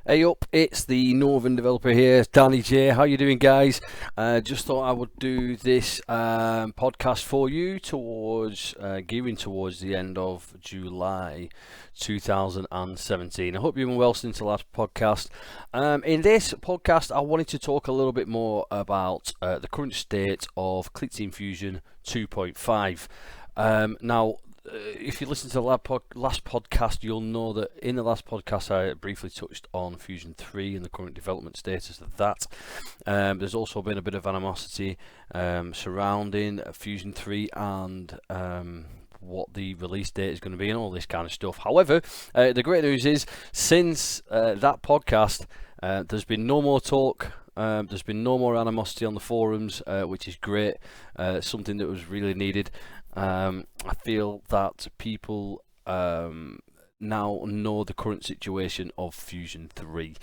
Hey up, it's the Northern Developer here, Danny J. How you doing, guys? Just thought I would do this podcast for you towards gearing towards the end of July 2017. I hope you've been well since the last podcast. In this podcast, I wanted to talk a little bit more about the current state of Clickteam Fusion 2.5. Now, if you listen to the last podcast, you'll know that in the last podcast I briefly touched on Fusion 3 and the current development status of that. There's also been a bit of animosity surrounding Fusion 3 and what the release date is going to be and all this kind of stuff. However, the great news is since that podcast, there's been no more talk. There's been no more animosity on the forums, which is great. Something that was really needed. I feel that people now know the current situation of Fusion 3.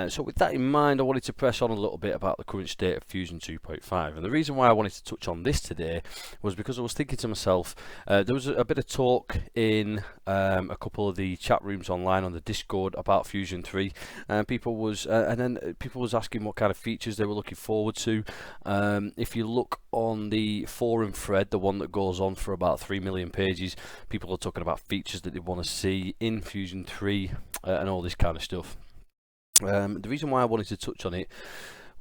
So with that in mind, I wanted to press on a little bit about the current state of Fusion 2.5. And the reason why I wanted to touch on this today was because I was thinking to myself, there was a bit of talk in a couple of the chat rooms online on the Discord about Fusion 3, and people was asking what kind of features they were looking forward to. If you look on the forum thread, the one that goes on for about 3 million pages, people are talking about features that they want to see in Fusion 3 and all this kind of stuff. The reason why I wanted to touch on it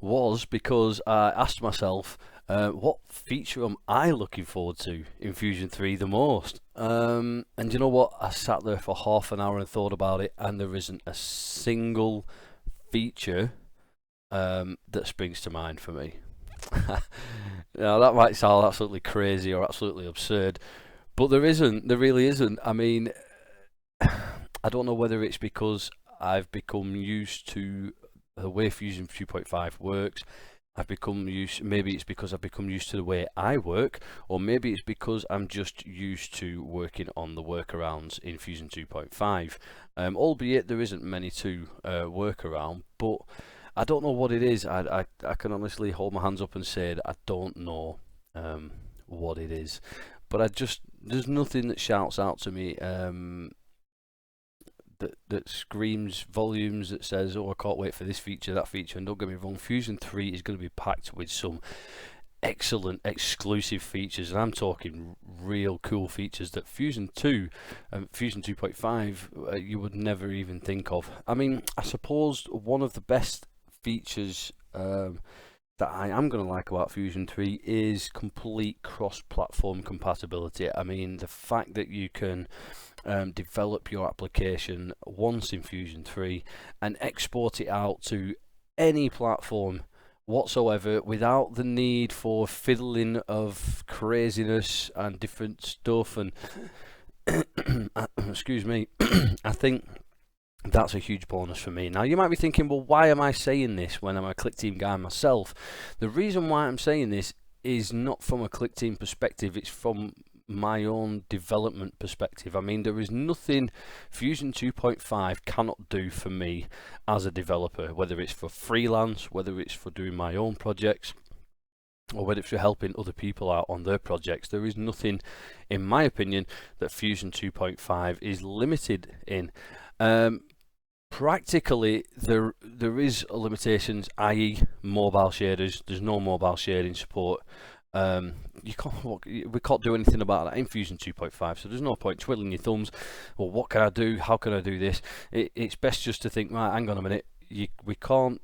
was because I asked myself, what feature am I looking forward to in Fusion 3 the most? And you know what? I sat there for half an hour and thought about it, and there isn't a single feature that springs to mind for me. Now that might sound absolutely crazy or absolutely absurd, but there isn't. There really isn't. I mean, I don't know whether it's because I've become used to the way Fusion 2.5 works. Maybe it's because I've become used to the way I work, or maybe it's because I'm just used to working on the workarounds in Fusion 2.5. Albeit there isn't many to work around, but I don't know what it is. I can honestly hold my hands up and say that I don't know what it is, but there's nothing that shouts out to me that screams volumes, that says, oh, I can't wait for this feature, that feature. And don't get me wrong, Fusion 3 is going to be packed with some excellent exclusive features, and I'm talking real cool features that Fusion 2 and Fusion 2.5 you would never even think of. I mean, I suppose one of the best features that I am going to like about Fusion 3 is complete cross-platform compatibility. I mean, the fact that you can develop your application once in Fusion 3 and export it out to any platform whatsoever without the need for fiddling of craziness and different stuff, and excuse me, I think that's a huge bonus for me. Now you might be thinking, well, why am I saying this when I'm a Clickteam guy myself? The reason why I'm saying this is not from a Clickteam perspective, it's from my own development perspective. I mean, there is nothing Fusion 2.5 cannot do for me as a developer, whether it's for freelance, whether it's for doing my own projects, or whether it's for helping other people out on their projects. There is nothing, in my opinion, that Fusion 2.5 is limited in. Practically, there is limitations, i.e. mobile shaders. There's no mobile shading support. We can't do anything about that in Fusion 2.5, so there's no point twiddling your thumbs. Well, what can I do? How can I do this? It's best just to think, right, hang on a minute, we can't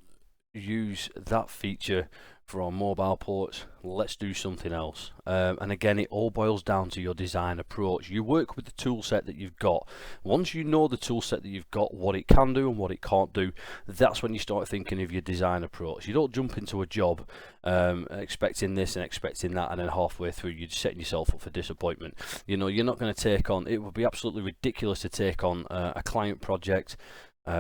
use that feature for our mobile ports. Let's do something else. And again, it all boils down to your design approach. You work with the tool set that you've got. Once you know the tool set that you've got, what it can do and what it can't do, that's when you start thinking of your design approach. You don't jump into a job expecting this and expecting that, and then halfway through you're setting yourself up for disappointment. You know, you're not going to take on, it would be absolutely ridiculous to take on a client project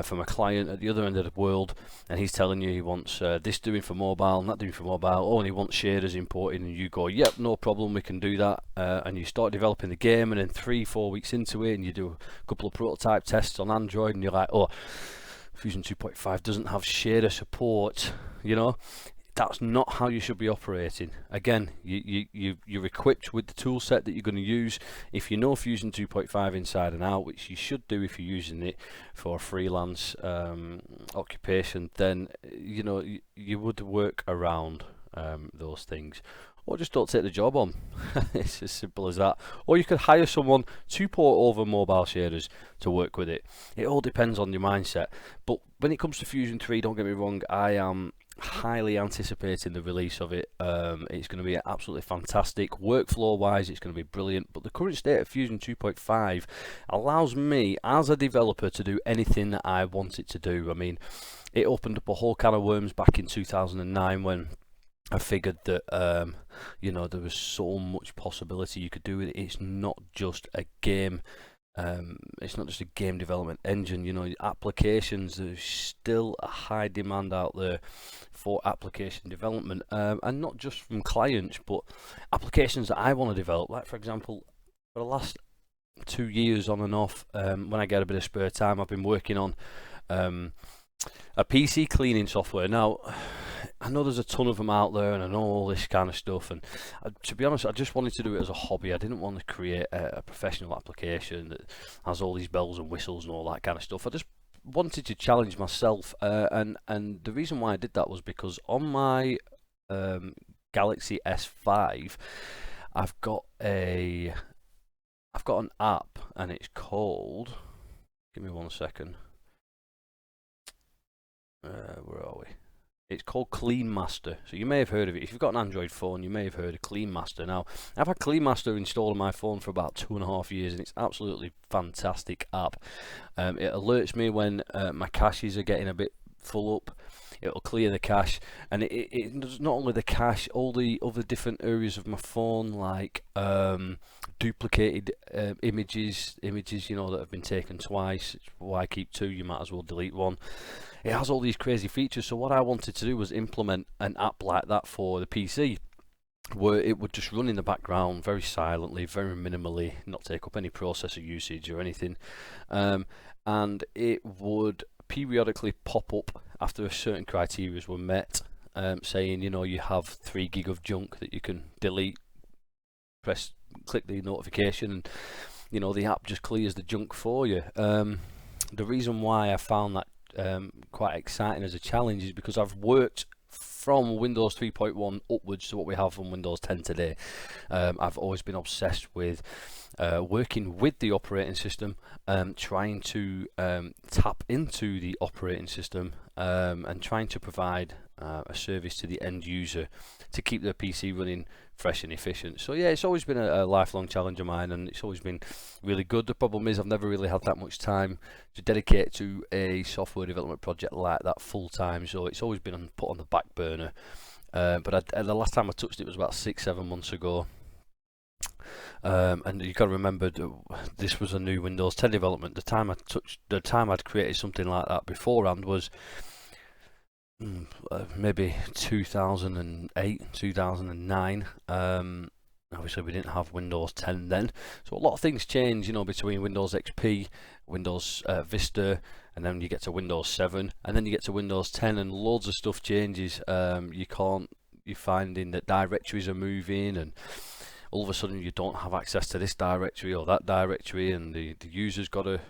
from a client at the other end of the world, and he's telling you he wants this doing for mobile and that doing for mobile, oh, and he wants shaders imported, and you go, yep, no problem, we can do that, and you start developing the game, and then 3-4 weeks into it, and you do a couple of prototype tests on Android, and you're like, oh, Fusion 2.5 doesn't have shader support. You know, that's not how you should be operating. Again, you're equipped with the tool set that you're going to use. If you know Fusion 2.5 inside and out, which you should do if you're using it for a freelance occupation, then you would work around those things. Or just don't take the job on. It's as simple as that. Or you could hire someone to port over mobile shaders to work with it. It all depends on your mindset. But when it comes to Fusion 3, don't get me wrong, I am highly anticipating the release of it. It's going to be absolutely fantastic. Workflow wise, it's going to be brilliant. But the current state of Fusion 2.5 allows me as a developer to do anything that I want it to do. I mean, it opened up a whole can of worms back in 2009 when I figured that there was so much possibility you could do with it. It's not just a game. It's not just a game development engine. Applications, there's still a high demand out there for application development, and not just from clients, but applications that I want to develop. Like, for example, for the last 2 years on and off, when I get a bit of spare time, I've been working on a PC cleaning software. Now, I know there's a ton of them out there, and I know all this kind of stuff, and to be honest, I just wanted to do it as a hobby. I didn't want to create a professional application that has all these bells and whistles and all that kind of stuff. I just wanted to challenge myself, and the reason why I did that was because on my Galaxy S5 I've got an app, and it's called, give me 1 second, where are we? It's called Clean Master. So you may have heard of it. If you've got an Android phone, you may have heard of Clean Master. Now, I've had Clean Master installed on my phone for about 2.5 years, and it's absolutely fantastic app. It alerts me when my caches are getting a bit full up. It'll clear the cache, and it does not only the cache, all the other different areas of my phone, like duplicated images that have been taken twice. Why keep two? You might as well delete one. It has all these crazy features. So what I wanted to do was implement an app like that for the PC, where it would just run in the background very silently, very minimally, not take up any processor usage or anything, and it would periodically pop up after a certain criteria were met, saying you have 3 gig of junk that you can delete. Click the notification, and the app just clears the junk for you. The reason why I found that quite exciting as a challenge is because I've worked from Windows 3.1 upwards to what we have on Windows 10 today. I've always been obsessed with working with the operating system, trying to tap into the operating system, and trying to provide a service to the end user to keep their PC running fresh and efficient. So yeah, it's always been a lifelong challenge of mine, and it's always been really good. The problem is I've never really had that much time to dedicate to a software development project like that full time, so it's always been put on the back burner. But the last time I touched it was about 6-7 months ago. And you got to remember, this was a new Windows 10 development. The time I'd created something like that beforehand was maybe 2008, 2009. Obviously we didn't have Windows 10 then, so a lot of things change, between Windows XP, Windows Vista, and then you get to Windows 7, and then you get to Windows 10, and loads of stuff changes. You're finding that directories are moving, and all of a sudden you don't have access to this directory or that directory, and the user's got to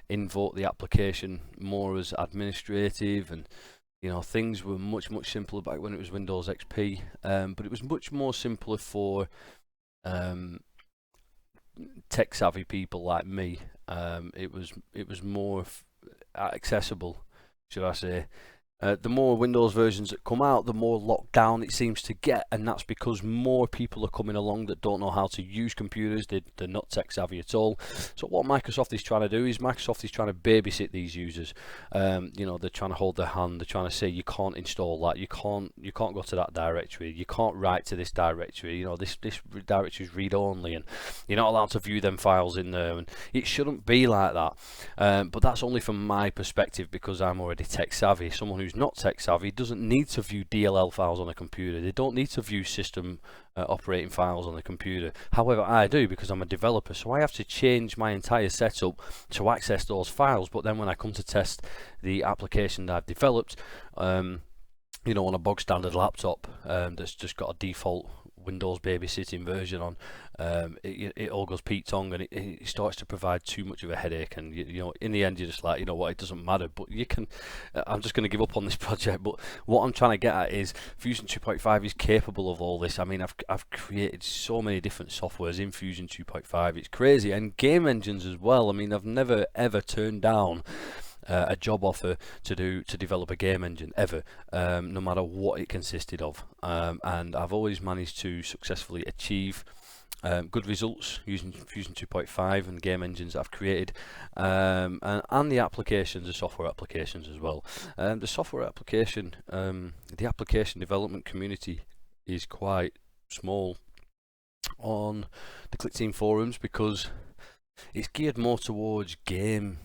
invoke the application more as administrative, and things were much simpler back when it was Windows XP, but it was much more simpler for tech savvy people like me. It was more accessible, should I say. The more Windows versions that come out, the more locked down it seems to get, and that's because more people are coming along that don't know how to use computers. They're not tech savvy at all. So what Microsoft is trying to do is Microsoft is trying to babysit these users. They're trying to hold their hand. They're trying to say, you can't install that, you can't go to that directory, you can't write to this directory. This directory is read only, and you're not allowed to view them files in there. And it shouldn't be like that. But that's only from my perspective, because I'm already tech savvy. Someone who's who's not tech savvy doesn't need to view DLL files on a computer. They don't need to view system operating files on the computer. However, I do, because I'm a developer, so I have to change my entire setup to access those files. But then when I come to test the application that I've developed, you know, on a bog standard laptop that's just got a default Windows babysitting version on, it all goes Pete Tong, and it starts to provide too much of a headache. And you know, in the end, you're just like, you know what, it doesn't matter. But you can, I'm just going to give up on this project. But what I'm trying to get at is Fusion 2.5 is capable of all this. I mean, I've created so many different softwares in Fusion 2.5. It's crazy, and game engines as well. I mean, I've never ever turned down a job offer to develop a game engine ever, no matter what it consisted of, and I've always managed to successfully achieve good results using Fusion 2.5 and game engines that I've created, and the applications, the software applications as well. The software application, the application development community is quite small on the Clickteam forums, because it's geared more towards game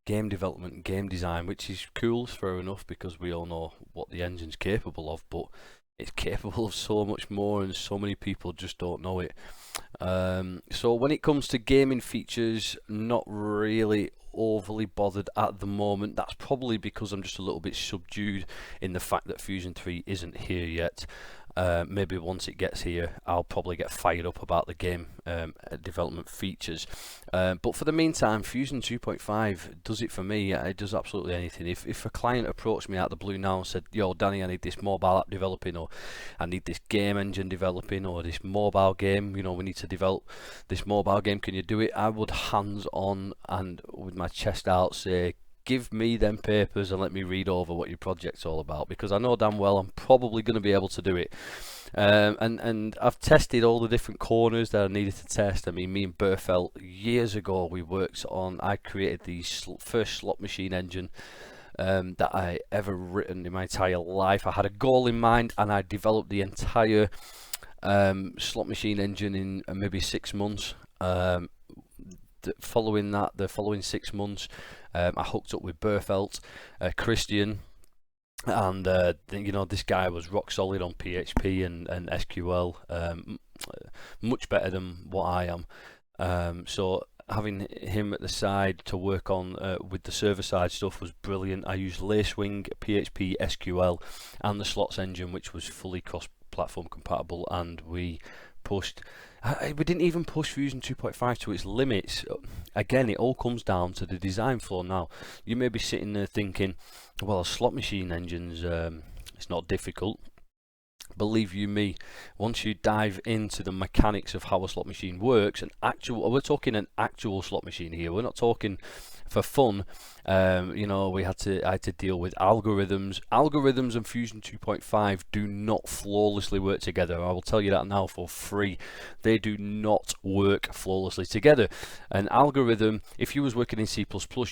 development and game design, which is cool, fair enough, because we all know what the engine's capable of, but it's capable of so much more, and so many people just don't know it. So when it comes to gaming features, not really overly bothered at the moment. That's probably because I'm just a little bit subdued in the fact that Fusion 3 isn't here yet. Maybe once it gets here, I'll probably get fired up about the game development features. But for the meantime, Fusion 2.5 does it for me. It does absolutely anything. If a client approached me out of the blue now and said, "Yo, Danny, I need this mobile app developing, or I need this game engine developing, or this mobile game, you know, we need to develop this mobile game, can you do it?" I would hands on and with my chest out say, give me them papers and let me read over what your project's all about, because I know damn well I'm probably going to be able to do it. And I've tested all the different corners that I needed to test. I mean, me and Burfelt, years ago, we worked on, I created the first slot machine engine that I ever written in my entire life. I had a goal in mind, and I developed the entire slot machine engine in maybe 6 months. Following that, the following 6 months, I hooked up with Burfelt, Christian, and you know, this guy was rock solid on PHP and SQL, much better than what I am. So having him at the side to work on with the server side stuff was brilliant. I used Lacewing, PHP, SQL, and the slots engine, which was fully cross-platform compatible, and we pushed. We didn't even push Fusion 2.5 to its limits. Again, it all comes down to the design flow. Now, you may be sitting there thinking, well, a slot machine engine's it's not difficult. Believe you me, once you dive into the mechanics of how a slot machine works, we're talking an actual slot machine here. We're not talking for fun. You know, I had to deal with algorithms. Algorithms and Fusion 2.5 do not flawlessly work together. I will tell you that now for free. They do not work flawlessly together. An algorithm, if you was working in C++,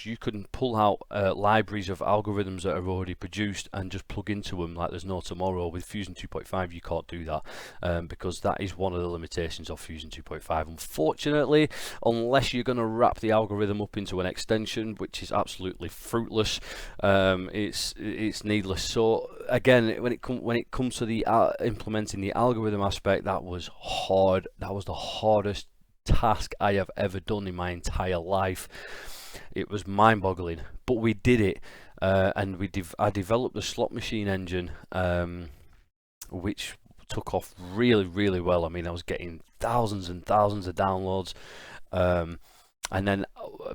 you couldn't pull out libraries of algorithms that are already produced and just plug into them like there's no tomorrow. With Fusion 2.5, you can't do that, because that is one of the limitations of Fusion 2.5. Unfortunately, unless you're going to wrap the algorithm up into an extension, which is absolutely fruitless, it's needless. So again, when it comes to the implementing the algorithm aspect, that was hard. That was the hardest task I have ever done in my entire life. It was mind-boggling, but we did it, and I developed the slot machine engine, which took off really, really well. I mean, I was getting thousands and thousands of downloads. And then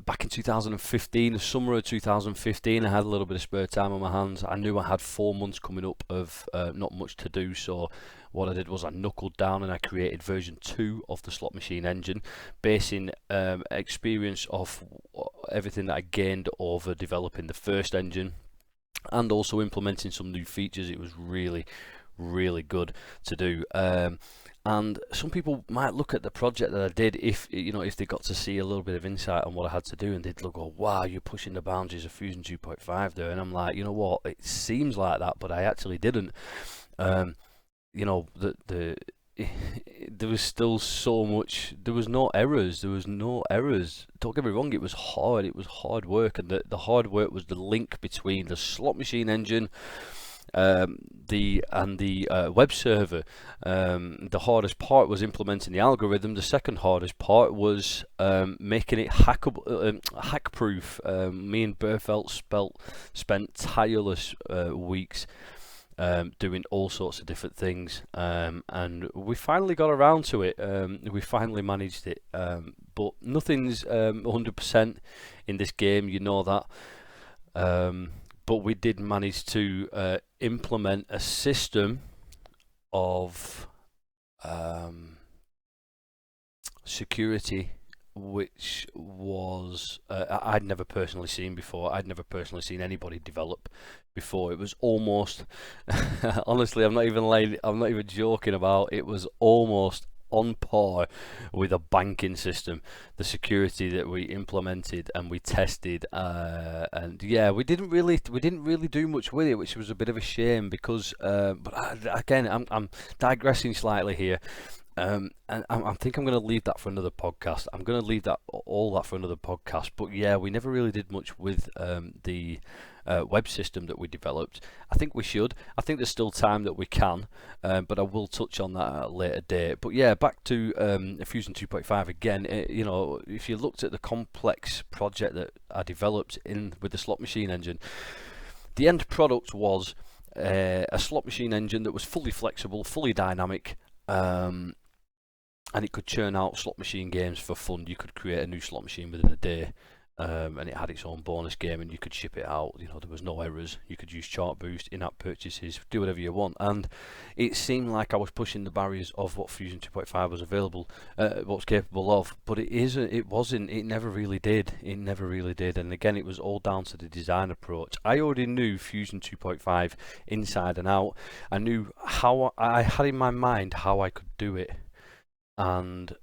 back in 2015, the summer of 2015, I had a little bit of spare time on my hands. I knew I had 4 months coming up of not much to do, so what I did was I knuckled down and I created version 2 of the slot machine engine, basing experience of everything that I gained over developing the first engine, and also implementing some new features. It was really, really good to do. And some people might look at the project that I did, if they got to see a little bit of insight on what I had to do, and they'd look, "Oh wow, you're pushing the boundaries of Fusion 2.5 there." And I'm like, you know what, it seems like that, but I actually didn't. You know, there was still so much. There was no errors. There was no errors. Don't get me wrong. It was hard. It was hard work, and the hard work was the link between the slot machine engine, the web server. The hardest part was implementing the algorithm. The second hardest part was making it hackable, hack proof. Me and Burfelt spent tireless weeks doing all sorts of different things, and we finally got around to it. We finally managed it, but nothing's 100% in this game, you know that. But we did manage to implement a system of security which was I'd never personally seen before. I'd never personally seen anybody develop before. It was almost honestly, I'm not even joking about, it was almost on par with a banking system, the security that we implemented and we tested, and yeah, we didn't really do much with it, which was a bit of a shame because again, I'm digressing slightly here. And I think I'm going to leave that for another podcast. I'm going to leave all that for another podcast. But yeah, we never really did much with the web system that we developed. I think we should. I think there's still time that we can, but I will touch on that at a later date. But yeah, back to Fusion 2.5 again. You know, if you looked at the complex project that I developed with the slot machine engine, the end product was a slot machine engine that was fully flexible, fully dynamic. And it could churn out slot machine games for fun. You could create a new slot machine within a day, and it had its own bonus game, and you could ship it out. You know, there was no errors. You could use chart boost, in-app purchases, do whatever you want. And it seemed like I was pushing the barriers of what Fusion 2.5 was what was capable of. But it isn't. It wasn't. It never really did. It never really did. And again, it was all down to the design approach. I already knew Fusion 2.5 inside and out. I knew how I had in my mind how I could do it. And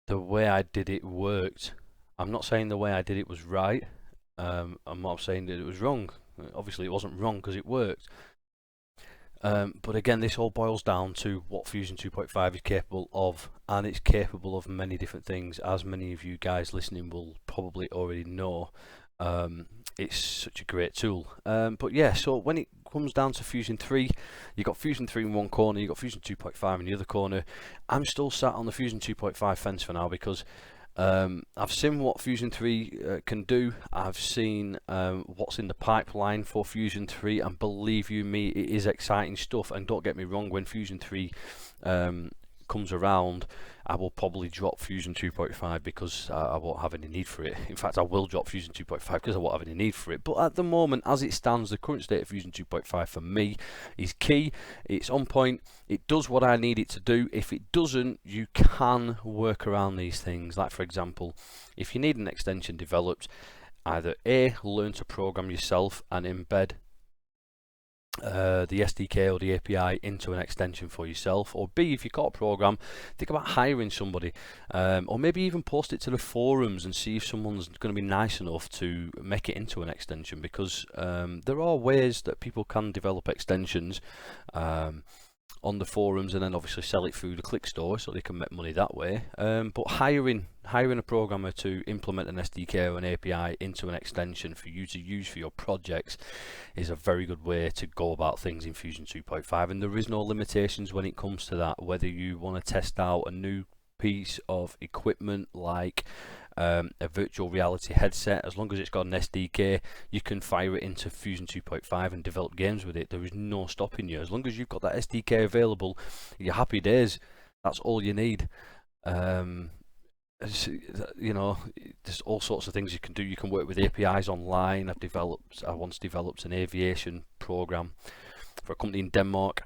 the way I did it worked. I'm not saying the way I did it was right. I'm not saying that it was wrong. Obviously, it wasn't wrong because it worked. But again, this all boils down to what Fusion 2.5 is capable of, and it's capable of many different things, as many of you guys listening will probably already know. It's such a great tool. But yeah, so when it comes down to Fusion 3, you got Fusion 3 in one corner, you got Fusion 2.5 in the other corner. I'm still sat on the Fusion 2.5 fence for now because I've seen what Fusion 3 can do. I've seen what's in the pipeline for Fusion 3, and believe you me, it is exciting stuff. And don't get me wrong, when Fusion 3 comes around, I will probably drop Fusion 2.5 because I won't have any need for it. In fact, I will drop Fusion 2.5 because I won't have any need for it. But at the moment, as it stands, the current state of Fusion 2.5 for me is key. It's on point. It does what I need it to do. If it doesn't, you can work around these things. Like, for example, if you need an extension developed, either A, learn to program yourself and embed the SDK or the API into an extension for yourself, or B, if you've got a program, think about hiring somebody, or maybe even post it to the forums and see if someone's going to be nice enough to make it into an extension, because there are ways that people can develop extensions on the forums and then obviously sell it through the Click Store so they can make money that way. But hiring a programmer to implement an SDK or an API into an extension for you to use for your projects is a very good way to go about things in Fusion 2.5, and there is no limitations when it comes to that. Whether you want to test out a new piece of equipment like a virtual reality headset, as long as it's got an SDK, you can fire it into Fusion 2.5 and develop games with it. There is no stopping you. As long as you've got that SDK available, you're happy days. That's all you need. You know, there's all sorts of things you can do. You can work with APIs online. I once developed an aviation program for a company in Denmark,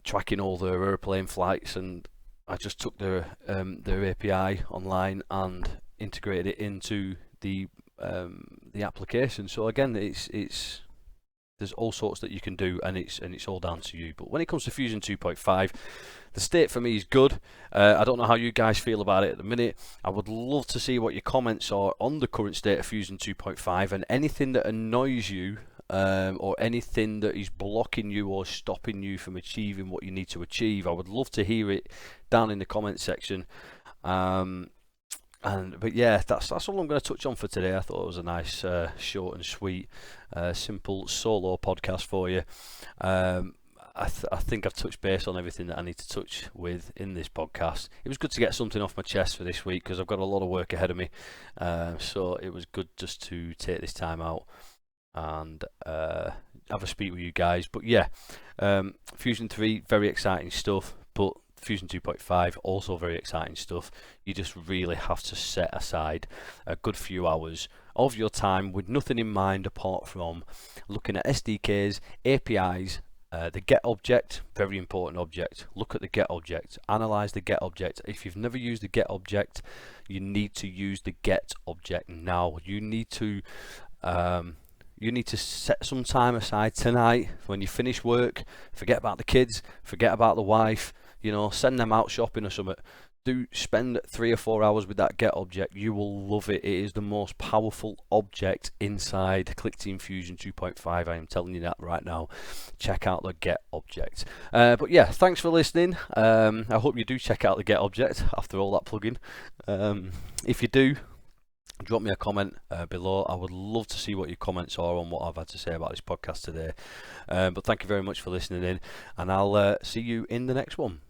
tracking all their airplane flights, and I just took their API online and integrated it into the application. So again, there's all sorts that you can do, and it's all down to you. But when it comes to Fusion 2.5, the state for me is good. I don't know how you guys feel about it at the minute. I would love to see what your comments are on the current state of Fusion 2.5, and anything that annoys you or anything that is blocking you or stopping you from achieving what you need to achieve, I would love to hear it down in the comments section. But yeah, that's all I'm going to touch on for today. I thought it was a nice, short and sweet, simple solo podcast for you. I think I've touched base on everything that I need to touch with in this podcast. It was good to get something off my chest for this week because I've got a lot of work ahead of me. So it was good just to take this time out and have a speak with you guys. But yeah, Fusion 3, very exciting stuff. But Fusion 2.5, also very exciting stuff. You just really have to set aside a good few hours of your time with nothing in mind apart from looking at SDKs, APIs, the get object, very important object. Look at the get object, analyze the get object. If you've never used the get object, you need to use the get object now. You need to set some time aside tonight when you finish work. Forget about the kids, forget about the wife, send them out shopping or something. Do spend 3 or 4 hours with that get object. You will love it. It is the most powerful object inside Clickteam Fusion 2.5. I am telling you that right now. Check out the get object. But yeah, thanks for listening. I hope you do check out the get object after all that plugging. If you do, drop me a comment below. I would love to see what your comments are on what I've had to say about this podcast today. But thank you very much for listening in, and I'll see you in the next one.